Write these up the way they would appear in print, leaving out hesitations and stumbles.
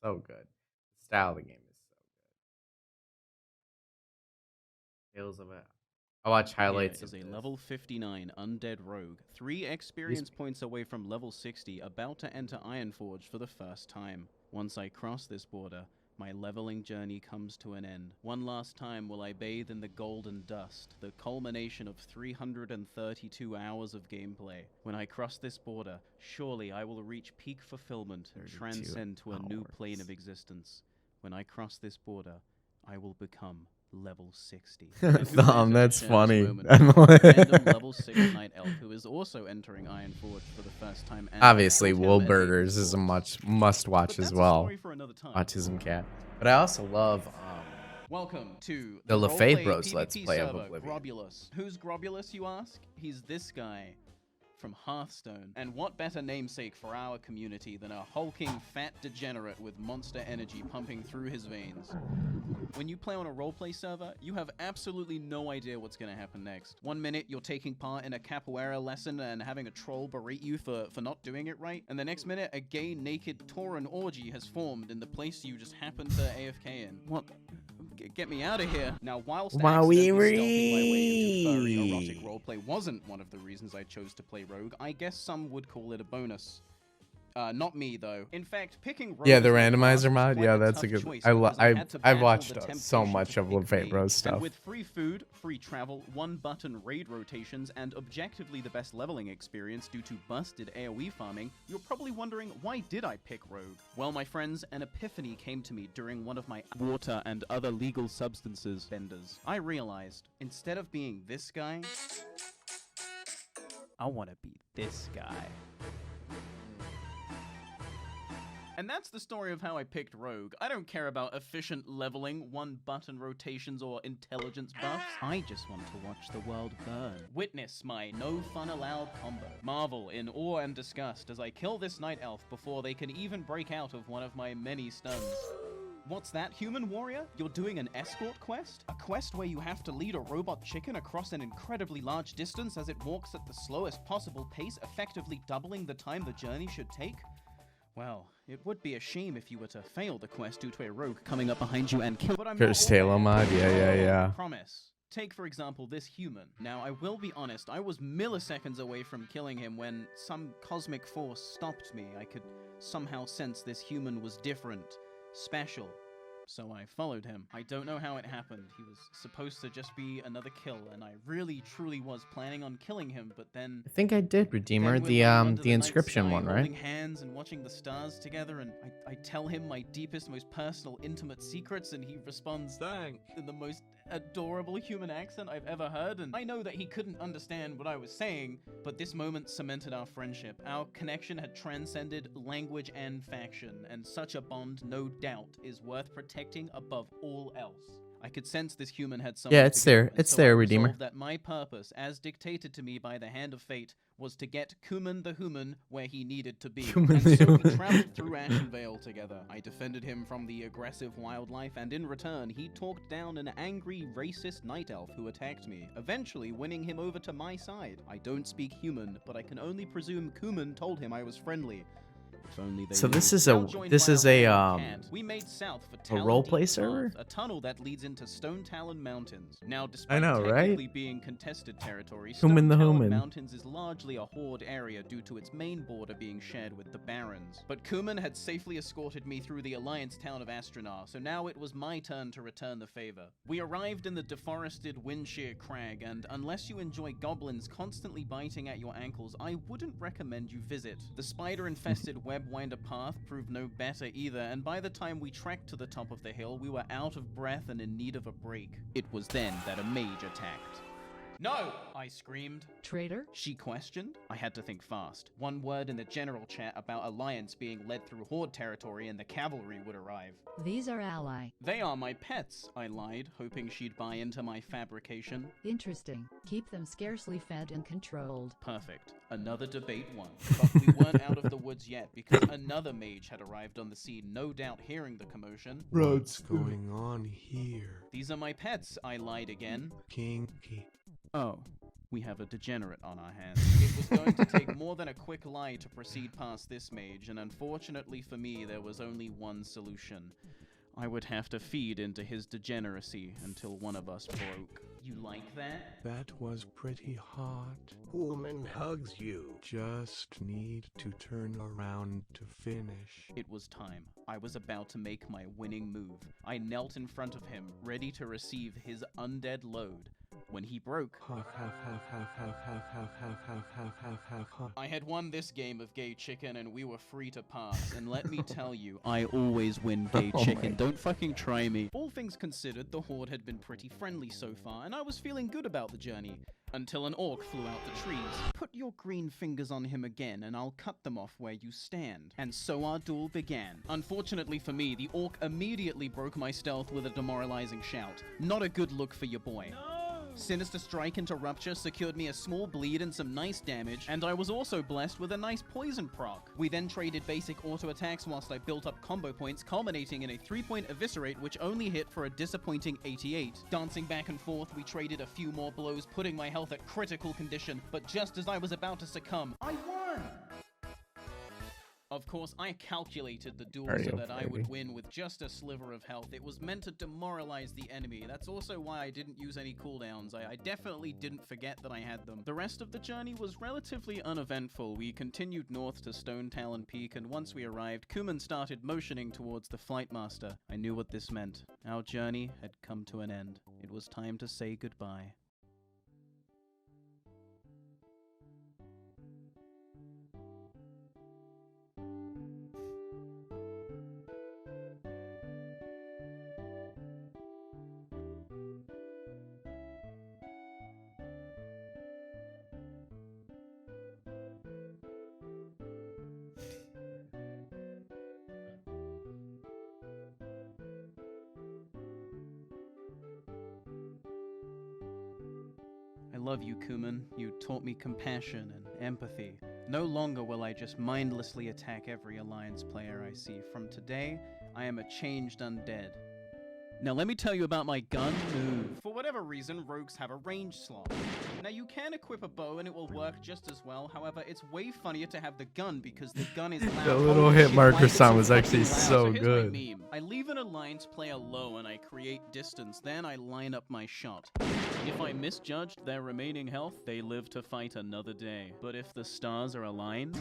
so good. The style of the game is so good. Tales of it. I watch highlights Here is of a this. level 59 undead rogue, 3 experience points away from level 60, about to enter Ironforge for the first time. Once I cross this border, my leveling journey comes to an end. One last time will I bathe in the golden dust, the culmination of 332 hours of gameplay. When I cross this border, surely I will reach peak fulfillment and 32 transcend to a new plane hours. of existence. When I cross this border, I will become level 60. Thumb, that's funny. Random level 6 night elf who is also entering Ironforge for the first time. And Obviously, told him and ate Woolburgers his is a thoughts. must watch But as that's a well. story for another time. Autism Cat. But I also love Welcome to the roleplay LaFave Bros PvP Let's Play of server, Oblivion. Grobulus. Who's Grobulus, you ask? He's this guy from Hearthstone. And what better namesake for our community than a hulking fat degenerate with monster energy pumping through his veins? When you play on a roleplay server, you have absolutely no idea what's going to happen next. One minute, you're taking part in a capoeira lesson and having a troll berate you for not doing it right, and the next minute, a gay, naked Tauran orgy has formed in the place you just happened to AFK in. What? Get me out of here. Now, whilst accidentally stealthing my way into furry erotic roleplay wasn't one of the reasons I chose to play Rogue, I guess some would call it a bonus. Not me though. In fact, picking Rogue Yeah, the as my class randomizer was mod. quite Yeah, a that's tough a good. choice because I had to I've battle watched the so temptation much to of pick LaFave me. Bros stuff. And with free food, free travel, one-button raid rotations, and objectively the best leveling experience due to busted AoE farming, you're probably wondering, why did I pick Rogue? Well, my friends, an epiphany came to me during one of my water and other legal substances benders. I realized, instead of being this guy, I want to be this guy. And that's the story of how I picked Rogue. I don't care about efficient leveling, one-button rotations, or intelligence buffs. I just want to watch the world burn. Witness my no fun allowed combo. Marvel in awe and disgust as I kill this night elf before they can even break out of one of my many stuns. What's that, human warrior? You're doing an escort quest? A quest where you have to lead a robot chicken across an incredibly large distance as it walks at the slowest possible pace, effectively doubling the time the journey should take? Well, it would be a shame if you were to fail the quest due to a rogue coming up behind you and kill. But I'm Curse not Taylor all mod. bad. Yeah. Promise. Take, for example, this human. Now, I will be honest, I was milliseconds away from killing him when some cosmic force stopped me. I could somehow sense this human was different, special. So I followed him. I don't know how it happened. He was supposed to just be another kill, and I really, truly was planning on killing him, but then... I think I did, Redeemer. The inscription one, right? Holding hands and watching the stars together, and I tell him my deepest, most personal, intimate secrets, and he responds, "Thanks," in the most adorable human accent I've ever heard. And I know that he couldn't understand what I was saying, but this moment cemented our friendship. Our connection had transcended language and faction, and such a bond, no doubt, is worth protecting above all else. I could sense this human had something. Yeah, it's there. It's there, Redeemer. That my purpose, as dictated to me by the hand of fate, was to get Kuman the Human where he needed to be. And so we traveled through Ashenvale together. I defended him from the aggressive wildlife, and in return, he talked down an angry, racist night elf who attacked me, eventually winning him over to my side. I don't speak human, but I can only presume Kuman told him I was friendly. If only they So knew. this is We made south for a roleplay server? a tunnel that leads into Stone Talon Mountains. Now, I despite know, right? technically being contested territory, Human Stone the Talon Human. Mountains is largely a horde area due to its main border being shared with the Barons. But Kuman had safely escorted me through the Alliance town of Astronar, so now it was my turn to return the favor. We arrived in the deforested Windshear Crag, and unless you enjoy goblins constantly biting at your ankles, I wouldn't recommend you visit. The spider-infested Webwinder path proved no better either, and by the time we trekked to the top of the hill, we were out of breath and in need of a break. It was then that a mage attacked. "No!" I screamed. "Traitor?" she questioned. I had to think fast. One word in the general chat about Alliance being led through Horde territory and the cavalry would arrive. "These are ally." "They are my pets," I lied, hoping she'd buy into my fabrication. "Interesting. Keep them scarcely fed and controlled." Perfect. Another debate won. But we weren't out of the woods yet, because another mage had arrived on the scene, no doubt hearing the commotion. "What's going on here?" "These are my pets," I lied again. Kinky. "Oh, We have a degenerate on our hands. It was going to take more than a quick lie to proceed past this mage, and unfortunately for me, there was only one solution. I would have to feed into his degeneracy until one of us broke. You like that? That was pretty hot. Woman hugs you. Just need to turn around to finish. It was time. I was about to make my winning move. I knelt in front of him, ready to receive his undead load. When he broke, I had won this game of gay chicken and we were free to pass. And let me tell you, I always win gay chicken. Don't fucking try me. All things considered, the horde had been pretty friendly so far, and I was feeling good about the journey. Until an orc flew out the trees. Put your green fingers on him again and I'll cut them off where you stand. And so our duel began. Unfortunately for me, the orc immediately broke my stealth with a demoralizing shout. Not a good look for your boy. No! Sinister Strike into Rupture secured me a small bleed and some nice damage, and I was also blessed with a nice poison proc. We then traded basic auto attacks whilst I built up combo points, culminating in a 3-point Eviscerate which only hit for a disappointing 88. Dancing back and forth, we traded a few more blows, putting my health at critical condition, but just as I was about to succumb, I won! Of course, I calculated the duel so that I would win with just a sliver of health. It was meant to demoralize the enemy. That's also why I didn't use any cooldowns. I definitely didn't forget that I had them. The rest of the journey was relatively uneventful. We continued north to Stone Talon Peak, and once we arrived, Kuman started motioning towards the Flightmaster. I knew what this meant. Our journey had come to an end. It was time to say goodbye. I love you, Kuman. You taught me compassion and empathy. No longer will I just mindlessly attack every Alliance player I see. From today, I am a changed undead. Now let me tell you about my gun move. For whatever reason, rogues have a range slot. Now you can equip a bow and it will work just as well, however, it's way funnier to have the gun because the gun is loud. The little hit marker sound was actually so here's good. my meme. I leave an Alliance player low and I create distance, then I line up my shot. If I misjudged their remaining health, they live to fight another day. But if the stars are aligned...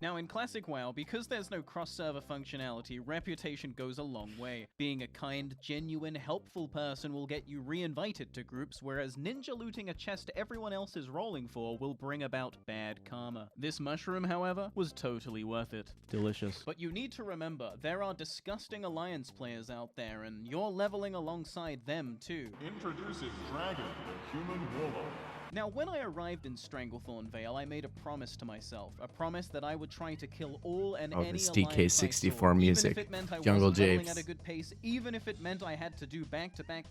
Now in Classic WoW, because there's no cross-server functionality, reputation goes a long way. Being a kind, genuine, helpful person will get you re-invited to groups, whereas ninja looting a chest everyone else is rolling for will bring about bad karma. This mushroom, however, was totally worth it. Delicious. But you need to remember, there are disgusting Alliance players out there, and you're leveling alongside them too. Introducing Dragon, the human warlord. Now, when I arrived in Stranglethorn Vale, I made a promise to myself. A promise that I would try to kill all and any this Alliance I DK64 saw, music. even if it meant I Jungle wasn't leveling Japes. at a good pace, even if it meant I had to do back-to-back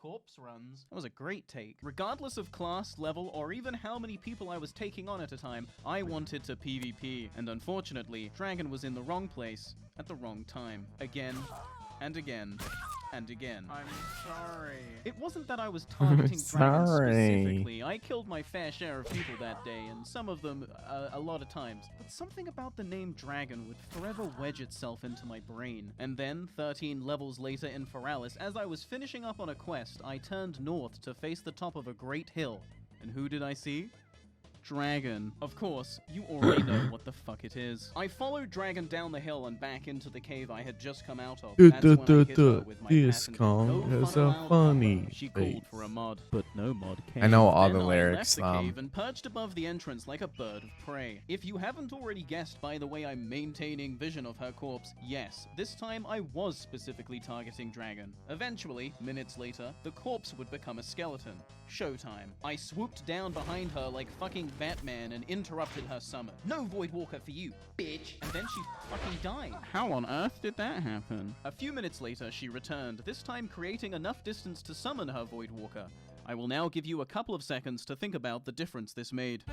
corpse runs. That was a great take. Regardless of class, level, or even how many people I was taking on at a time, I wanted to PvP. And unfortunately, Dragon was in the wrong place at the wrong time. Again, and again. And again. I'm sorry. It wasn't that I was targeting dragons specifically. I killed my fair share of people that day, and some of them a lot of times. But something about the name Dragon would forever wedge itself into my brain. And then, 13 levels later in Feralis, as I was finishing up on a quest, I turned north to face the top of a great hill. And who did I see? Dragon. Of course, you already know what the fuck it is. I followed Dragon down the hill and back into the cave I had just come out of. That's when I hit her with my This patented song "No has fun a allowed" funny cover. She called for a mod, but no mod came. I know all Then the lyrics. I left the cave and perched above the entrance like a bird of prey. If you haven't already guessed by the way I'm maintaining vision of her corpse, yes, this time I was specifically targeting Dragon. Eventually, minutes later, the corpse would become a skeleton. Showtime. I swooped down behind her like fucking Batman and interrupted her summon. No Voidwalker for you, bitch! And then she fucking died. How on earth did that happen? A few minutes later, she returned, this time creating enough distance to summon her Voidwalker. I will now give you a couple of seconds to think about the difference this made.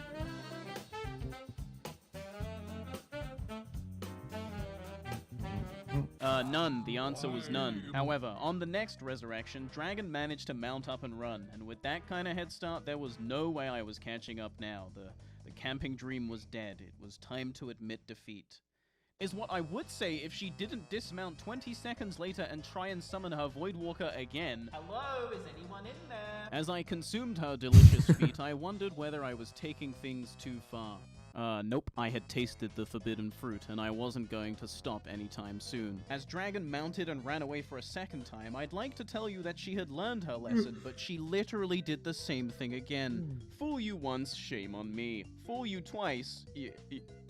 None. The answer was none. However, on the next resurrection, Dragon managed to mount up and run, and with that kind of head start, there was no way I was catching up now. The camping dream was dead. It was time to admit defeat. Is what I would say if she didn't dismount 20 seconds later and try and summon her Voidwalker again. Hello, is anyone in there? As I consumed her delicious feat, I wondered whether I was taking things too far. Nope, I had tasted the forbidden fruit, and I wasn't going to stop anytime soon. As Dragon mounted and ran away for a second time, I'd like to tell you that she had learned her lesson, but she literally did the same thing again. Fool you once, shame on me. Fool you twice,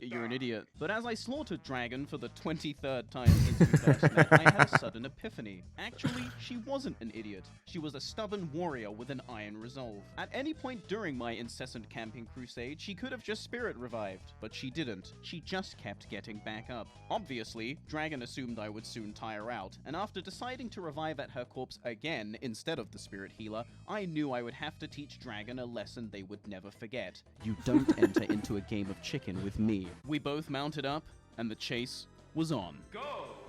you're an idiot. But as I slaughtered Dragon for the 23rd time since we first met, I had a sudden epiphany. Actually, she wasn't an idiot. She was a stubborn warrior with an iron resolve. At any point during my incessant camping crusade, she could have just spirit revived, but she didn't. She just kept getting back up. Obviously, Dragon assumed I would soon tire out, and after deciding to revive at her corpse again instead of the spirit healer, I knew I would have to teach Dragon a lesson they would never forget. You don't enter into a game of chicken with me. We both mounted up, and the chase was on. Go!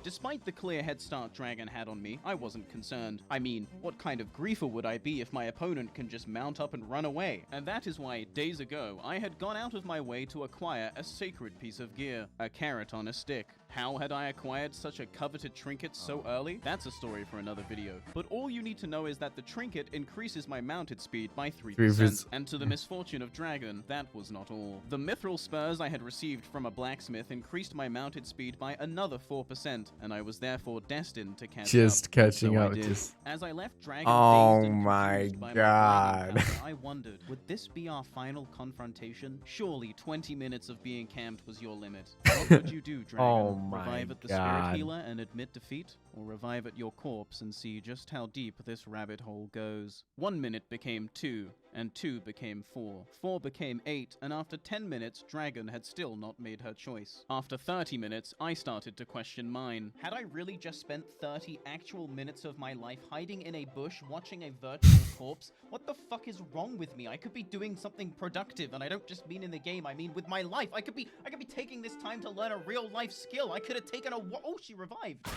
Despite the clear head start Dragon had on me, I wasn't concerned. I mean, what kind of griefer would I be if my opponent can just mount up and run away? And that is why, days ago, I had gone out of my way to acquire a sacred piece of gear, a carrot on a stick. How had I acquired such a coveted trinket so early? That's a story for another video. But all you need to know is that the trinket increases my mounted speed by 3%. And to the misfortune of Dragon, that was not all. The mithril spurs I had received from a blacksmith increased my mounted speed by another 4%, and I was therefore destined to catch up. Just catching So I up. did. Just. As I left Dragon Oh dazed and my confused by God. bragging power, I wondered, would this be our final confrontation? Surely 20 minutes of being camped was your limit. What would you do, Dragon? Oh my Revive at the God. spirit healer and admit defeat? Or revive at your corpse and see just how deep this rabbit hole goes? 1 minute became 2, and 2 became 4. 4 became 8, and after 10 minutes, Dragon had still not made her choice. After 30 minutes, I started to question mine. Had I really just spent 30 actual minutes of my life hiding in a bush watching a virtual corpse? What the fuck is wrong with me? I could be doing something productive, and I don't just mean in the game, I mean with my life. I could be taking this time to learn a real life skill. I could have taken a oh, she revived.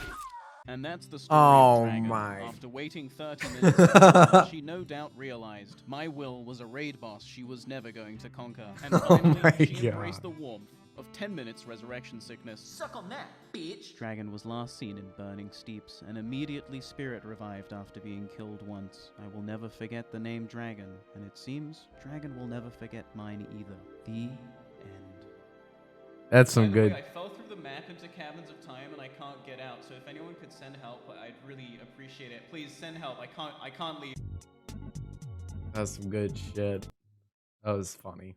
And that's the story of Dragon. My. After waiting 30 minutes, she no doubt realized my will was a raid boss she was never going to conquer. And finally, she embraced the warmth of 10 minutes resurrection sickness. Suck on that, bitch! Dragon was last seen in burning steeps, and immediately spirit revived after being killed once. I will never forget the name Dragon, and it seems Dragon will never forget mine either. The end. That's some By the way, good. I fell through the map into Caverns of Time and I can't get out. So if anyone could send help, I'd really appreciate it. Please send help. I can't leave. That's some good shit. That was funny.